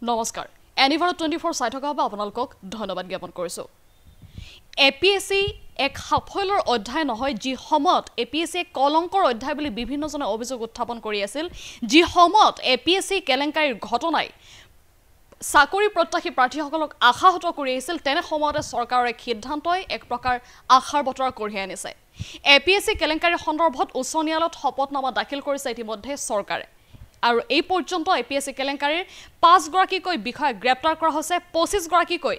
নমস্কাৰ এনিভাৰ 24 চাই থকা বা আপোনালোকক ধন্যবাদ জ্ঞাপন কৰিছো এপিএসসি এক সাফল্যৰ অধ্যায় নহয় যি সময়ত এপিএসসি কলংকৰ অধ্যায় বুলি বিভিন্নজনে অভিযোগ উত্থাপন কৰি আছিল যি সময়ত এপিএসসি কেলেংকাৰীৰ ঘটনাই চাকৰি প্ৰত্যাশী প্ৰাৰ্থীসকলক আশাহত কৰি আছিল তেনে সময়তে চৰকাৰৰ এক সিদ্ধান্তই এক প্ৰকাৰ আশাৰ বতৰা কঢ়িয়াই আনিছে এপিএসসি কেলেংকাৰীৰ সন্দৰ্ভত উচ্চ ন্যায়ালয়ত শপতনামা দাখিল কৰিছে ইতিমধ্যে চৰকাৰে আৰু এই পৰ্যন্ত এপিএসসি কেলেংকাৰীৰ 5 গৰাকীকৈ বিষয়া গ্ৰেপ্তাৰ কৰা হৈছে 25 গৰাকীকৈ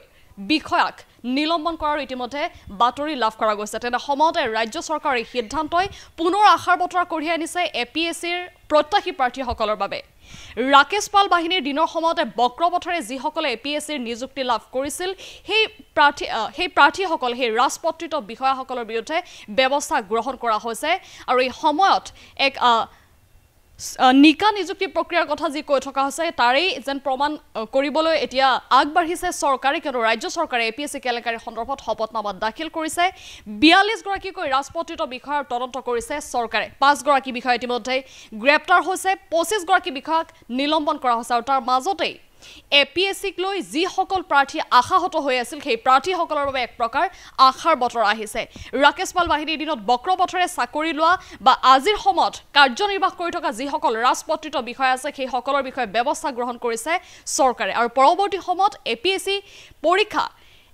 বিষয়াক নিলম্বন কৰাৰ ইতিমধ্যে বাতৰি লাভ কৰা গৈছে তেনে সময়তে ৰাজ্য চৰকাৰৰ সিদ্ধান্তই পুনৰ আশাৰ বতৰা কঢ়িয়াই আনিছে এপিএসসিৰ প্ৰত্যাশী প্ৰাৰ্থীসকলৰ বাবে ৰাকেশ পাল বাহিনীৰ দিনৰ সময়তে বক্ৰপথৰে যিসকলে এপিএসসিৰ নিযুক্তি লাভ কৰিছিল সেই প্ৰাৰ্থীসকল সেই ৰাজপত্ৰিত বিষয়াসকলৰ বিৰুদ্ধে ব্যৱস্থা গ্ৰহণ কৰা হৈছে আৰু এই সময়ত এক নিকা নিযুক্তি প্ৰক্ৰিয়াৰ কথা যি কৈ থকা হৈছে তাৰেই যেন প্ৰমাণ কৰিবলৈ এতিয়া আগবাঢ়িছে চৰকাৰে কিয়নো ৰাজ্য চৰকাৰে এপিএসসি কেলেংকাৰীৰ সন্দৰ্ভত শপতনামা দাখিল কৰিছে 42 গৰাকীকৈ ৰাজপত্ৰিত বিষয়াৰ তদন্ত কৰিছে চৰকাৰে 5 গৰাকী বিষয়া ইতিমধ্যে গ্ৰেপ্তাৰ হৈছে 25 গৰাকী বিষয়াক নিলম্বন কৰা হৈছে আৰু তাৰ মাজতেই এপিএসসিক লৈ যিসকল প্ৰাৰ্থী আশাহত হৈ আছিল সেই প্ৰাৰ্থীসকলৰ বাবে এক প্ৰকাৰ আশাৰ বতৰা আহিছে ৰাকেশ পাল বাহিনীৰ দিনত বক্ৰপথৰে চাকৰি লোৱা বা আজিৰ সময়ত কাৰ্যনিৰ্বাহ কৰি থকা যিসকল ৰাজপত্ৰিত বিষয়া আছে সেই সকলৰ বিষয়ে ব্যৱস্থা গ্ৰহণ কৰিছে চৰকাৰে আৰু পৰৱৰ্তী সময়ত এপিএসসি পৰীক্ষা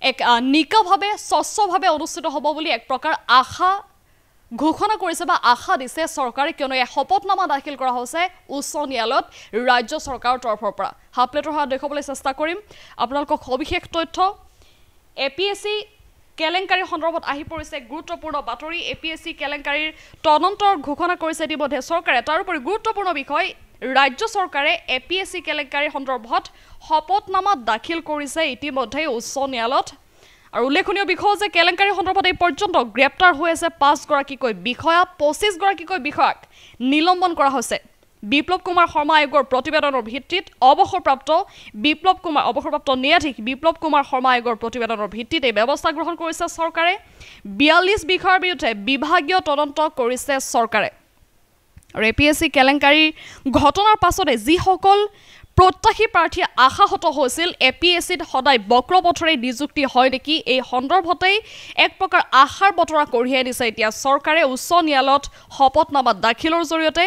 এক নিকাভাৱে স্বচ্ছভাৱে অনুষ্ঠিত হ'ব বুলি এক প্ৰকাৰ আশা ঘোষণা কৰিছে বা আশা দিছে চৰকাৰে কিয়নো এই শপতনামা দাখিল কৰা হৈছে উচ্চ ন্যায়ালয়ত ৰাজ্য চৰকাৰৰ তৰফৰ পৰা হাফপ্লেটৰ হাত দেখাবলৈ চেষ্টা কৰিম আপোনালোকক সবিশেষ তথ্য এপিএসসি কেলেংকাৰীৰ সন্দৰ্ভত আহি পৰিছে গুৰুত্বপূৰ্ণ বাতৰি এপিএসসি কেলেংকাৰীৰ তদন্তৰ ঘোষণা কৰিছে ইতিমধ্যে চৰকাৰে তাৰোপৰি গুৰুত্বপূৰ্ণ বিষয় ৰাজ্য চৰকাৰে এপিএসসি কেলেংকাৰীৰ সন্দৰ্ভত শপতনামা দাখিল কৰিছে ইতিমধ্যে উচ্চ ন্যায়ালয়ত আৰু উল্লেখনীয় বিষয় যে কেলেংকাৰীৰ সন্দৰ্ভত এই পৰ্যন্ত গ্ৰেপ্তাৰ হৈ আছে 5 গৰাকীকৈ বিষয়া 25 গৰাকীকৈ বিষয়াক নিলম্বন কৰা হৈছে বিপ্লৱ কুমাৰ শৰ্মা আয়োগৰ প্ৰতিবেদনৰ ভিত্তিত অৱসৰপ্ৰাপ্ত ন্যায়াধীশ বিপ্লৱ কুমাৰ শৰ্মা আয়োগৰ প্ৰতিবেদনৰ ভিত্তিত এই ব্যৱস্থা গ্ৰহণ কৰিছে চৰকাৰে 42 বিষয়াৰ বিৰুদ্ধে বিভাগীয় তদন্ত কৰিছে চৰকাৰে আৰু এপিএসসি কেলেংকাৰীৰ ঘটনাৰ পাছতে যিসকল প্ৰত্যাশী প্ৰাৰ্থী আশাহত হৈছিল এপিএসসিত সদায় বক্ৰপথৰে নিযুক্তি হয় নেকি এই সন্দৰ্ভতেই এক প্ৰকাৰ আশাৰ বতৰা কঢ়িয়াই দিছে এতিয়া চৰকাৰে উচ্চ ন্যায়ালয়ত শপতনামা দাখিলৰ জৰিয়তে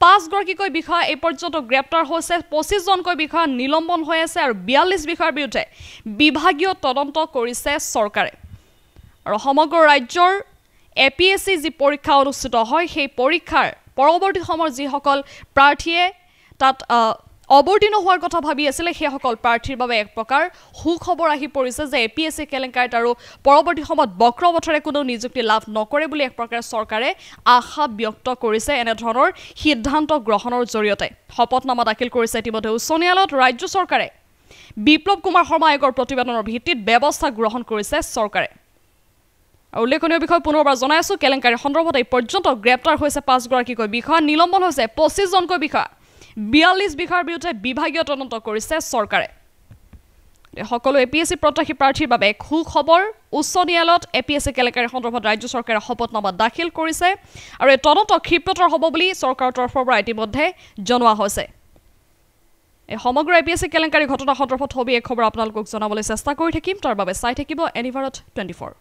5 গৰাকীকৈ বিষয়া এই পৰ্যন্ত গ্ৰেপ্তাৰ হৈছে 25 জনকৈ বিষয়া নিলম্বন হৈ আছে আৰু 42 বিষয়াৰ বিৰুদ্ধে বিভাগীয় তদন্ত কৰিছে চৰকাৰে আৰু সমগ্ৰ ৰাজ্যৰ এপিএসসি যি পৰীক্ষা অনুষ্ঠিত হয় সেই পৰীক্ষাৰ পৰৱৰ্তী সময়ত যিসকল প্ৰাৰ্থীয়ে তাত অৱতীৰ্ণ হোৱাৰ কথা ভাবি আছিল সেইসকল প্ৰাৰ্থীৰ বাবে এক প্ৰকাৰ সুখবৰ আহি পৰিছে যে এপিএসসি কেলেংকাৰীত আৰু পৰৱৰ্তী সময়ত বক্ৰপথৰে কোনো নিযুক্তি লাভ নকৰে বুলি এক প্ৰকাৰ চৰকাৰে আশা ব্যক্ত কৰিছে এনে ধৰণৰ সিদ্ধান্ত গ্ৰহণৰ জৰিয়তে শপতনামা দাখিল কৰিছে ইতিমধ্যে উচ্চ ন্যায়ালয়ত ৰাজ্য চৰকাৰে বিপ্লৱ কুমাৰ শৰ্মা আয়োগৰ প্ৰতিবেদনৰ ভিত্তিত ব্যৱস্থা গ্ৰহণ কৰিছে চৰকাৰে উল্লেখনীয় বিষয় পুনৰবাৰ জনাই আছো কেলেংকাৰীৰ সন্দৰ্ভত এই পৰ্যন্ত গ্ৰেপ্তাৰ হৈছে 5 গৰাকীকৈ বিষয়া নিলম্বন হৈছে 25 জনকৈ বিষয়া 42 বিষয়াৰ বিৰুদ্ধে বিভাগীয় তদন্ত কৰিছে চৰকাৰে সকলো এপিএসসি প্ৰত্যাশী প্ৰাৰ্থীৰ বাবে সুখবৰ উচ্চ ন্যায়ালয়ত এপিএসসি কেলেংকাৰীৰ সন্দৰ্ভত ৰাজ্য চৰকাৰে শপতনামা দাখিল কৰিছে আৰু এই তদন্ত ক্ষীপ্ৰতৰ হ'ব বুলি চৰকাৰৰ তৰফৰ পৰা ইতিমধ্যে জনোৱা হৈছে এই সমগ্ৰ এপিএসসি কেলেংকাৰী ঘটনা সন্দৰ্ভত হবি এক খবৰ আপোনালোকক জনাবলৈ চেষ্টা কৰি থাকিম তাৰ বাবে চাই থাকিব এনিভাৰত 24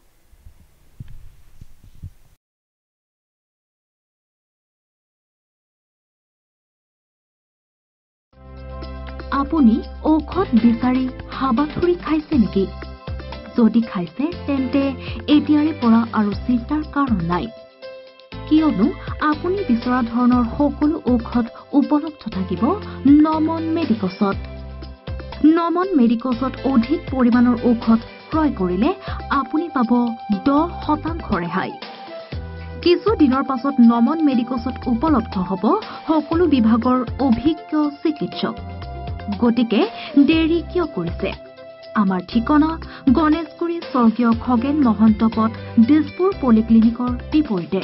আপুনি ঔষধ বিচাৰি হাবাথুৰি খাইছে নেকি যদি খাইছে তেন্তে এতিয়াৰে পৰা আৰু চিন্তাৰ কাৰণ নাই কিয়নো আপুনি বিচৰা ধৰণৰ সকলো ঔষধ উপলব্ধ থাকিব নমন মেডিকছত অধিক পৰিমাণৰ ঔষধ ক্ৰয় কৰিলে আপুনি পাব 10% ৰেহাই কিছু দিনৰ পাছত নমন মেডিকছত উপলব্ধ হ'ব সকলো বিভাগৰ অভিজ্ঞ চিকিৎসক গতিকে দেৰি কিয় কৰিছে আমাৰ ঠিকনা গণেশগুৰি স্বৰ্গীয় খগেন মহন্ত পথ দিছপুৰ পলিক্লিনিকৰ বিপৰীতে